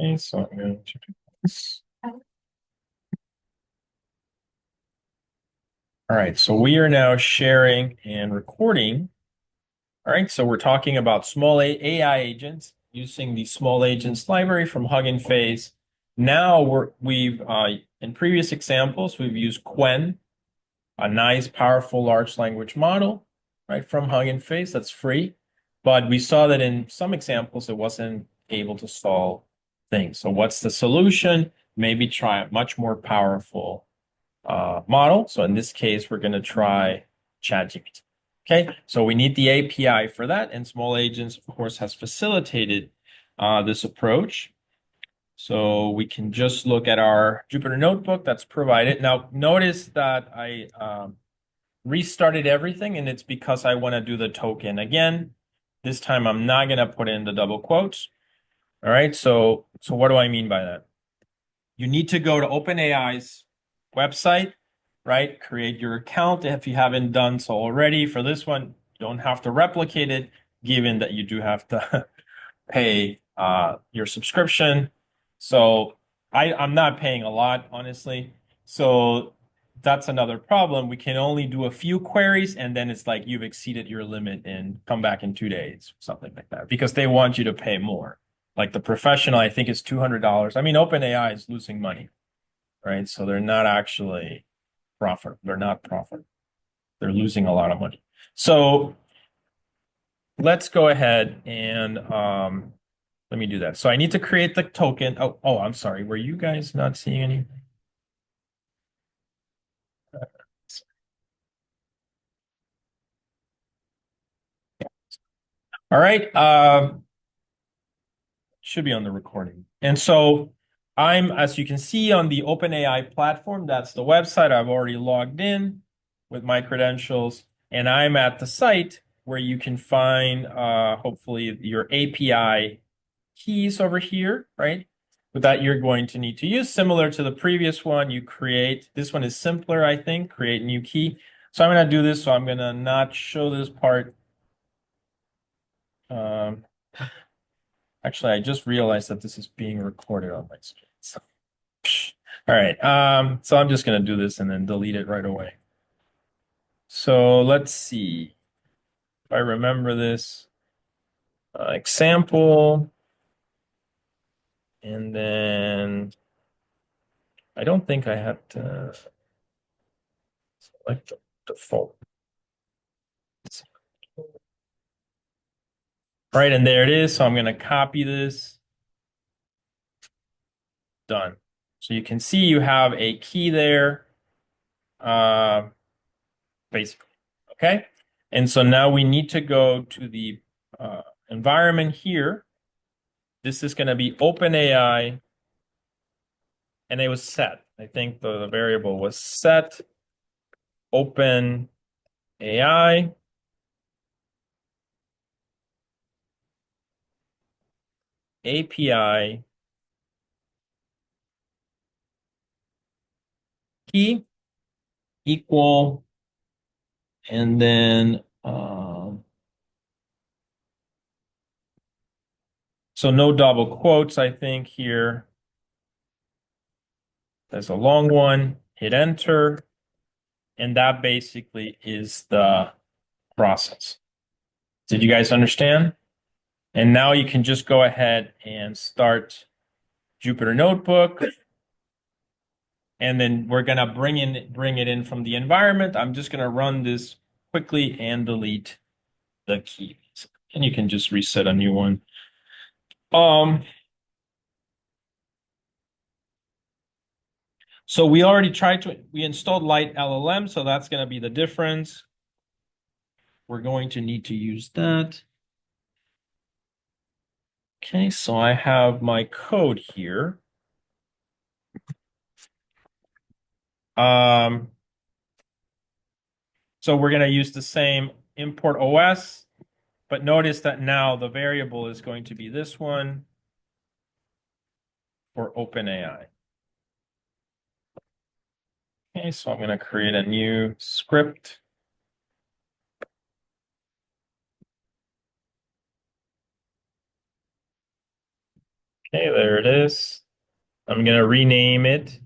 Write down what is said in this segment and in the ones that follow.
Okay, so I'm going to do this. All right, so we are now sharing and recording. All right, so we're talking about small AI agents using the small agents library from Hugging Face. Now we've in previous examples we've used Qwen, a nice, powerful large language model, right, from Hugging Face that's free. But we saw that in some examples it wasn't able to solve things. So what's the solution? Maybe try a much more powerful model. So in this case, we're going to try ChatGPT. Okay, so we need the API for that, and Small Agents, of course, has facilitated this approach. So we can just look at our Jupyter Notebook that's provided. Now, notice that I restarted everything, and it's because I want to do the token again. This time, I'm not going to put in the double quotes. All right, so what do I mean by that? You need to go to OpenAI's website, right? Create your account if you haven't done so already. For this one, you don't have to replicate it, given that you do have to pay your subscription. So I'm not paying a lot, honestly. So that's another problem. We can only do a few queries, and then it's like you've exceeded your limit and come back in 2 days, something like that, because they want you to pay more. Like the professional, I think is $200. I mean, OpenAI is losing money, right? So they're not actually profit. They're not profit. They're losing a lot of money. So let's go ahead and let me do that. So I need to create the token. Oh, I'm sorry. Were you guys not seeing anything? All right. Should be on the recording. And so I'm, as you can see on the OpenAI platform, that's the website. I've already logged in with my credentials, and I'm at the site where you can find hopefully your API keys over here, right? But that you're going to need to use. Similar to the previous one, you create, this one is simpler, I think, create new key. So I'm going to do this, so I'm going to not show this part. Actually, I just realized that this is being recorded on my screen. So. All right, so I'm just going to do this and then delete it right away. So let's see if I remember this example. And then I don't think I had to select the default. Right, and there it is. So I'm going to copy this. Done. So you can see you have a key there, basically. Okay. And so now we need to go to the environment here. This is going to be OpenAI, and it was set. I think the variable was set OpenAI API key equal, and then so no double quotes, I think here. There's a long one, hit enter, and that basically is the process. Did you guys understand? And now you can just go ahead and start Jupyter Notebook. And then we're gonna bring it in from the environment. I'm just gonna run this quickly and delete the keys. And you can just reset a new one. So we already we installed Light LLM, so that's gonna be the difference. We're going to need to use that. Okay, so I have my code here. So we're going to use the same import OS, but notice that now the variable is going to be this one for OpenAI. Okay, so I'm going to create a new script. Okay, there it is. I'm going to rename it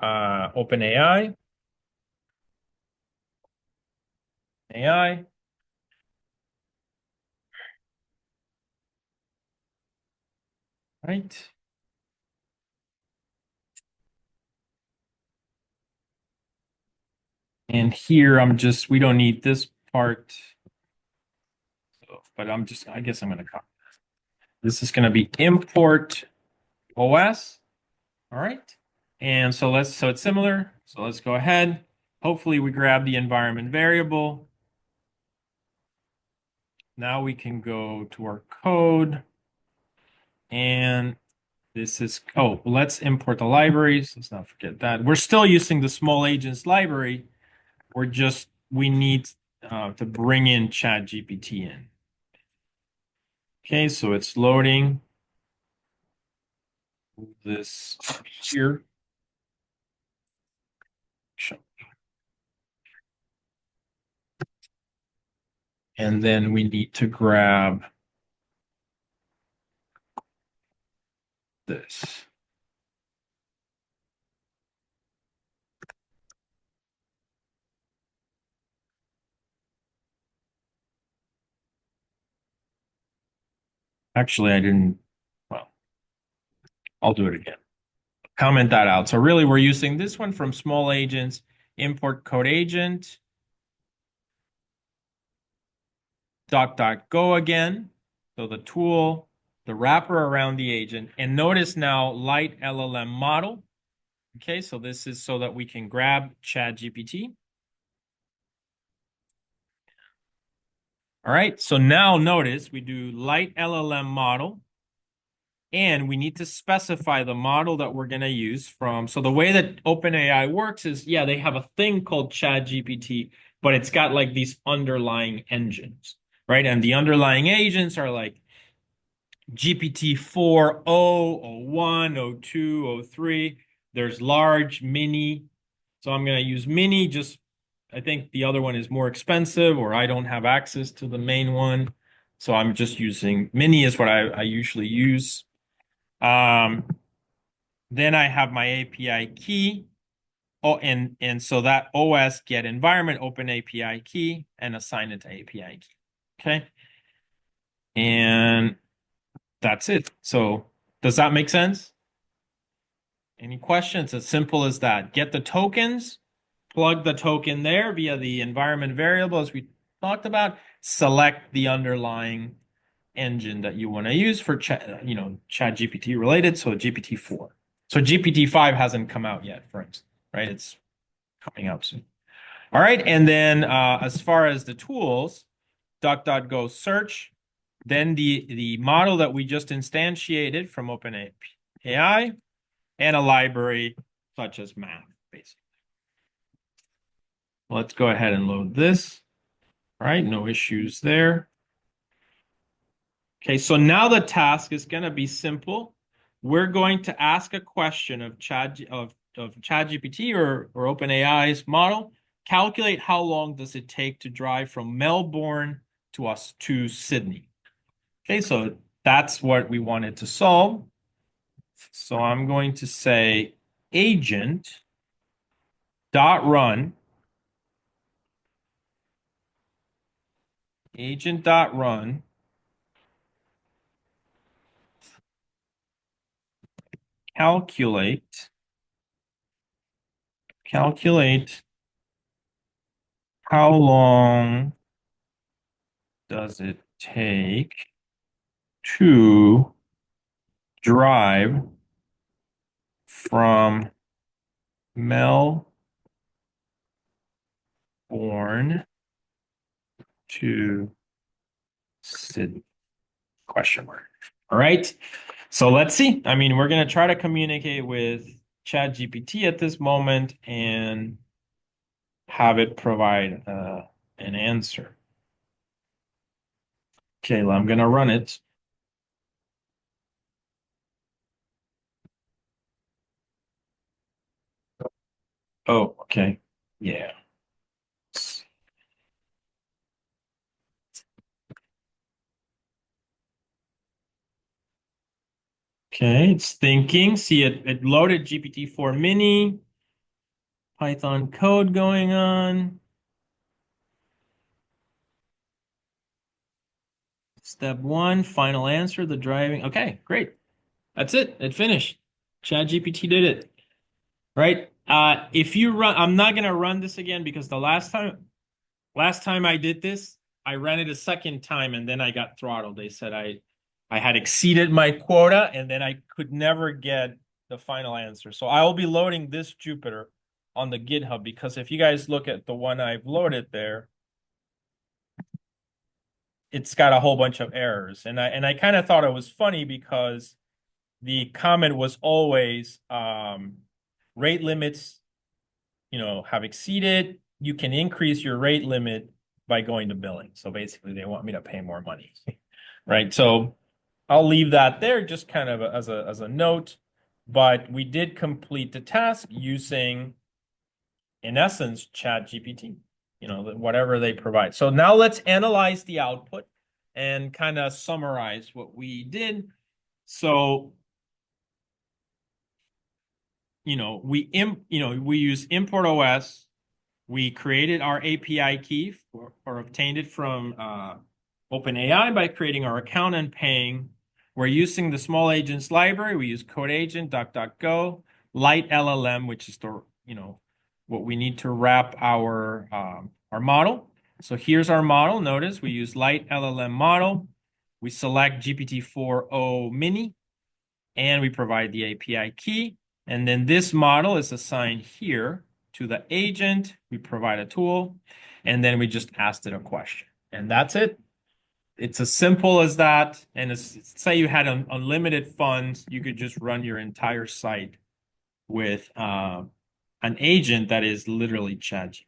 OpenAI. AI. Right. And here we don't need this part, but I guess I'm going to copy. This is going to be import OS. All right. And so it's similar. So let's go ahead. Hopefully we grab the environment variable. Now we can go to our code and let's import the libraries. Let's not forget that. We're still using the smolagents library. We need to bring in ChatGPT in. Okay, so it's loading. Move this here. And then we need to grab this. Actually, I didn't, well, I'll do it again. Comment that out. So really we're using this one from smolagents, import code agent, .go again. So the tool, the wrapper around the agent, and notice now light LLM model. Okay, so this is so that we can grab ChatGPT. All right, so now notice we do light LLM model, and we need to specify the model that we're going to use from. So the way that OpenAI works is, yeah, they have a thing called ChatGPT, but it's got like these underlying engines, right? And the underlying agents are like GPT-4, O1, O2, O3. There's large, mini. So I'm going to use mini. I think the other one is more expensive, or I don't have access to the main one. So I'm just using mini is what I usually use. Then I have my API key. Oh, and so that OS get environment open API key and assign it to API key. Okay. And that's it. So does that make sense? Any questions? As simple as that. Get the tokens, plug the token there via the environment variable as we talked about, select the underlying engine that you want to use for ChatGPT related, so GPT-4. So GPT-5 hasn't come out yet, for instance, right? It's coming out soon. All right, and then as far as the tools, go search, then the model that we just instantiated from OpenAI, and a library such as math, basically. Let's go ahead and load this. All right, no issues there. Okay, so now the task is going to be simple. We're going to ask a question of ChatGPT or OpenAI's model. Calculate how long does it take to drive from Melbourne to Sydney. Okay, so that's what we wanted to solve. So I'm going to say agent dot run calculate how long does it take to drive from Melbourne to Sydney? Question mark. All right. So let's see. I mean, we're going to try to communicate with ChatGPT at this moment and have it provide an answer. Okay, well, I'm going to run it. Oh, okay. Yeah. Okay, it's thinking. See, it loaded GPT-4 mini, Python code going on. Step one, final answer, the driving. Okay, great. That's it. It finished. ChatGPT did it. Right? If you run, I'm not gonna run this again because the last time I did this, I ran it a second time and then I got throttled. They said I had exceeded my quota and then I could never get the final answer. So I will be loading this Jupyter on the GitHub because if you guys look at the one I've loaded there, it's got a whole bunch of errors. And I kind of thought it was funny because the comment was always rate limits, have exceeded. You can increase your rate limit by going to billing. So basically, they want me to pay more money, right? So I'll leave that there just kind of as a note. But we did complete the task using, in essence, ChatGPT, whatever they provide. So now let's analyze the output and kind of summarize what we did. So, we use import OS. We created our API key or obtained it from OpenAI by creating our account and paying. We're using the small agents library. We use code agent, DuckDuckGo, light LLM, which is what we need to wrap our model. So here's our model. Notice we use light LLM model. We select GPT-4o mini, and we provide the API key. And then this model is assigned here to the agent. We provide a tool, and then we just asked it a question. And that's it. It's as simple as that. And say you had unlimited funds, you could just run your entire site with an agent that is literally ChatGPT.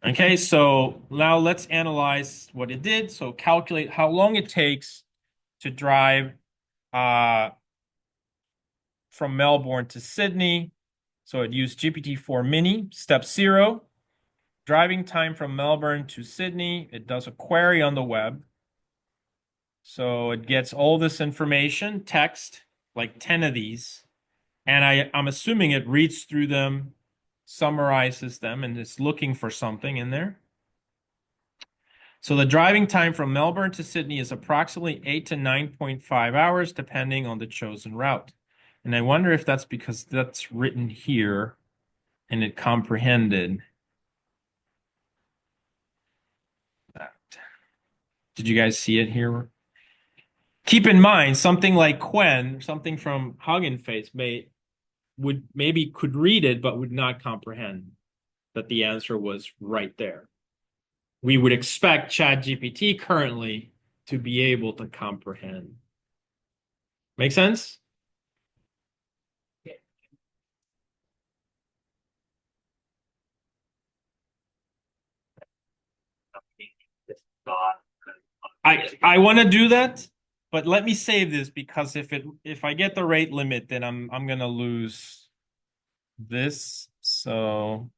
Okay, so now let's analyze what it did. So calculate how long it takes to drive from Melbourne to Sydney. So it used GPT-4 mini. Step 0, driving time from Melbourne to Sydney. It does a query on the web. So it gets all this information, text, like 10 of these. And I'm assuming it reads through them, summarizes them, and is looking for something in there. So the driving time from Melbourne to Sydney is approximately 8 to 9.5 hours, depending on the chosen route. And I wonder if that's because that's written here and it comprehended that. Did you guys see it here? Keep in mind, something like Quen, something from Hugging Face, maybe could read it, but would not comprehend that the answer was right there. We would expect ChatGPT currently to be able to comprehend. Make sense? I want to do that, but let me save this because if I get the rate limit, then I'm gonna lose this. So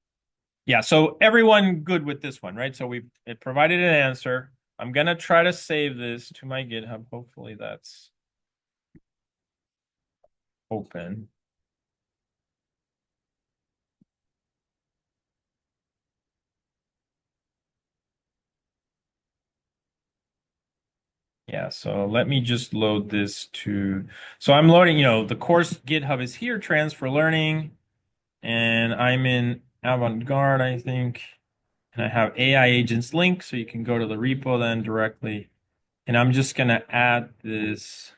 yeah, so everyone good with this one, right? So it provided an answer. I'm gonna try to save this to my GitHub. Hopefully that's open. Yeah, so let me just load this to, so I'm loading, the course GitHub is here, Transfer Learning, and I'm in Avant-Garde, I think, and I have AI agents link, so you can go to the repo then directly. And I'm just gonna add this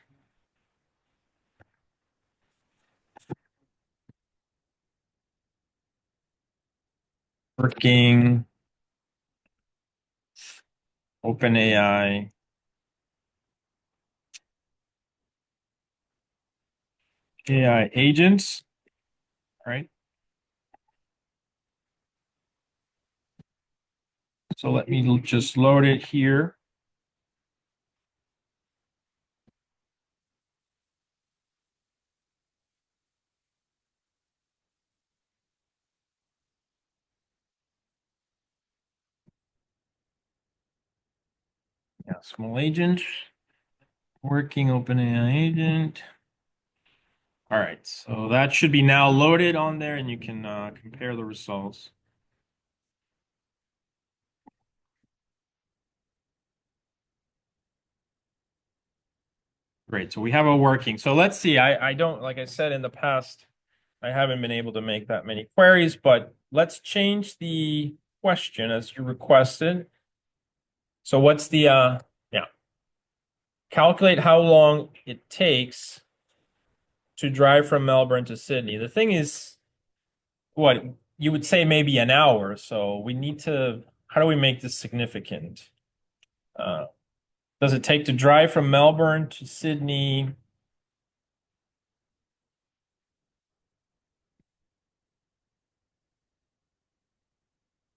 working OpenAI AI agents, right? So let me just load it here. Yeah, small agent, working OpenAI agent. All right, so that should be now loaded on there and you can compare the results. Great, so we have a working. So let's see, I don't, like I said in the past, I haven't been able to make that many queries, but let's change the question as you requested. So what's the, yeah, calculate how long it takes to drive from Melbourne to Sydney. The thing is, what you would say maybe an hour. So we need to, how do we make this significant? Uh, does it take to drive from Melbourne to Sydney?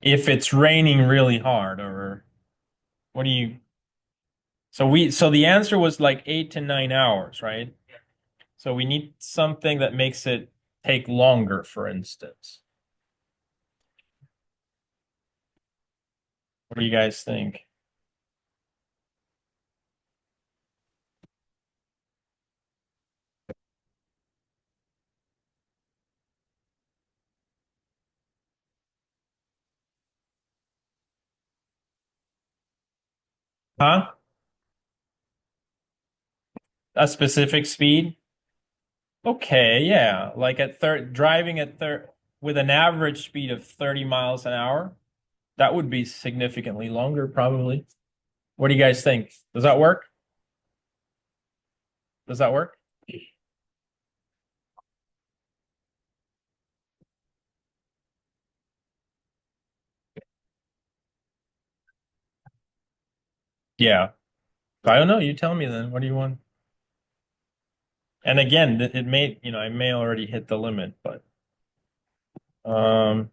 If it's raining really hard, or what do you, so the answer was like 8 to 9 hours, right? So we need something that makes it take longer, for instance. What do you guys think? Huh? A specific speed? Okay, yeah. Like at third driving at third with an average speed of 30 miles an hour, that would be significantly longer, probably. What do you guys think? Does that work? Does that work? Yeah. I don't know. You tell me then. What do you want? And again, it may, I may already hit the limit, but um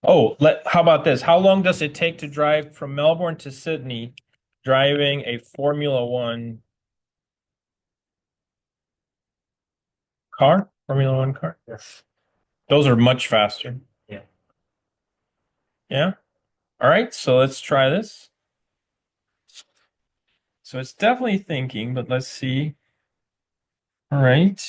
how about this? How long does it take to drive from Melbourne to Sydney driving a Formula One car? Formula One car? Yes. Those are much faster. Yeah. Yeah. All right, so let's try this. So it's definitely thinking, but let's see. All right.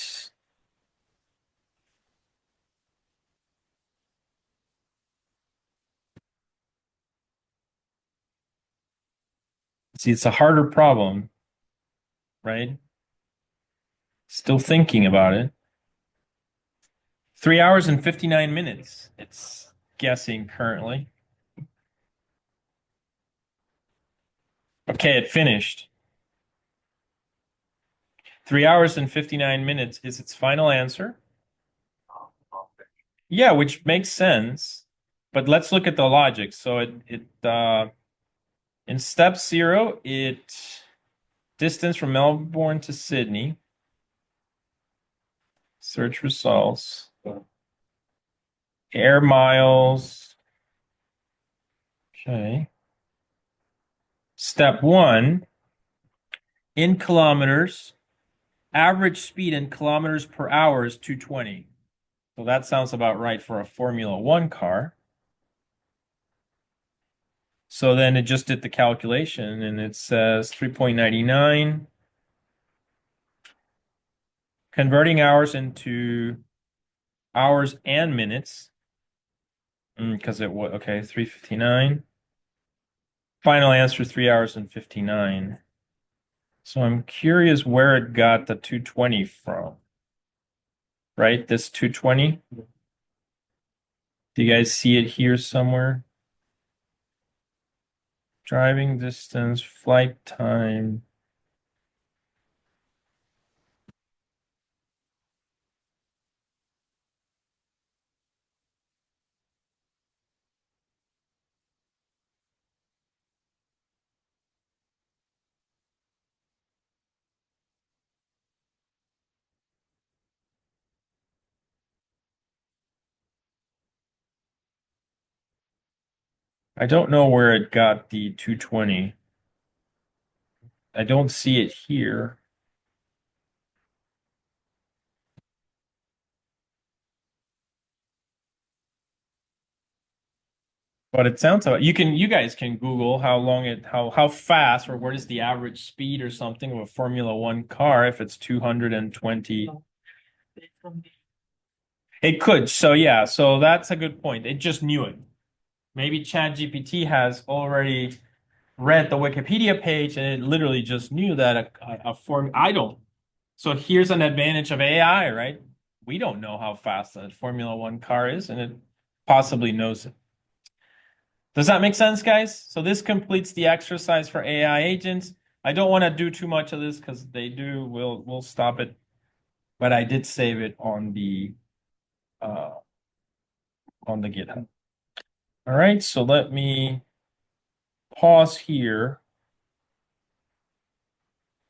See, it's a harder problem, right? Still thinking about it. 3 hours and 59 minutes. It's guessing currently. Okay, it finished. 3 hours and 59 minutes is its final answer. Yeah, which makes sense. But let's look at the logic. So in step 0, it distance from Melbourne to Sydney. Search results. Air miles. Okay. Step 1, in kilometers, average speed in kilometers per hour is 220. So that sounds about right for a Formula One car. So then it just did the calculation and it says 3.99, converting hours into hours and minutes. Because it was, okay, 359. Final answer, 3 hours and 59. So I'm curious where it got the 220 from, right? This 220. Do you guys see it here somewhere? Driving distance, flight time. I don't know where it got the 220. I don't see it here. But it sounds like you guys can Google how fast or what is the average speed or something of a Formula One car if it's 220. It could. So yeah, so that's a good point. It just knew it. Maybe ChatGPT has already read the Wikipedia page and it literally just knew that a form I don't. So here's an advantage of AI, right? We don't know how fast a Formula One car is, and it possibly knows it. Does that make sense, guys? So this completes the exercise for AI agents. I don't want to do too much of this because they do. We'll stop it. But I did save it uh, on the GitHub. All right, so let me pause here.